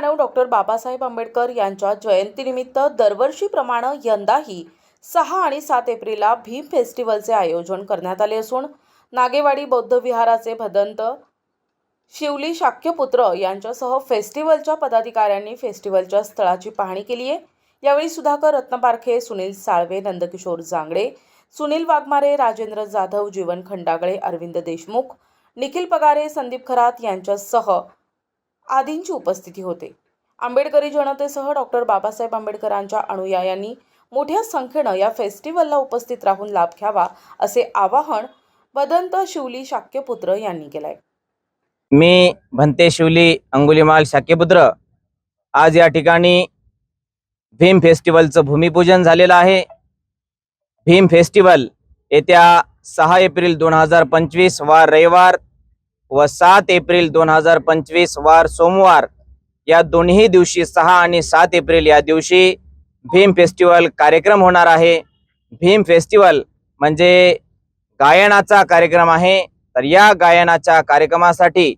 लोकमानव doctor Babasaheb Ambedkar यांच्या जयंतीनिमित्त दरवर्षीप्रमाणे यंदाही 6 आणि 7 एप्रिलला भीम फेस्टिवलचे आयोजन करण्यात आले असून नागेवाडी बौद्ध विहाराचे भदंत शिवली शाक्यपुत्र यांच्यासह फेस्टिवलच्या पदाधिकाऱ्यांनी फेस्टिवलच्या स्थळाची पाहणी केली आहे। यावेळी सुधाकर रत्नपारखे, सुनील साळवे, नंदकिशोर जांगडे, सुनील वाघमारे, राजेंद्र जाधव, जीवन खंडागळे, अरविंद देशमुख, निखिल पगारे, संदीप खरात यांच्यासह आदींची उपस्थिती होते। आंबेडकरी जनतेसह डॉक्टर बाबासाहेब आंबेडकरांच्या अनुयायांनी मोठ्या संख्येने या फेस्टिवलला उपस्थित राहून लाभ घ्यावा असे आवाहन भदंत शिवली शाक्यपुत्र यांनी केले। मी भंते शिवली अंगुलीमाल शाक्यपुत्र आज या ठिकाणी भीम फेस्टिवलचं भूमिपूजन झालेलं आहे। भीम फेस्टिवल येत्या 6 एप्रिल 2025 वार रविवार व 7 एप्रिल 2025 वार सोमवार या दोन्ही दिवशी 6 आणि 7 एप्रिल या दिवशी भीम फेस्टिवल कार्यक्रम होणार आहे। भीम फेस्टिवल म्हणजे गायनाचा कार्यक्रम आहे। तर या गायनाच्या कार्यक्रमासाठी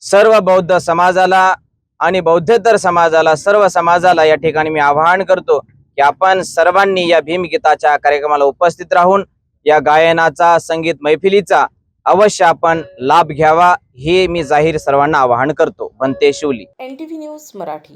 सर्व बौद्ध समाजाला आणि बौद्धेतर समाजाला, सर्व समाजाला या ठिकाणी मी आवाहन करतो की आपण सर्वांनी या भीमगीताच्या कार्यक्रमाला उपस्थित राहून या गायनाचा, संगीत मैफिलीचा अवश्य आपण लाभ घ्यावा, हे मी जाहीर सर्वांना आवाहन करतो। भंते शिवली, NTV न्यूज मराठी।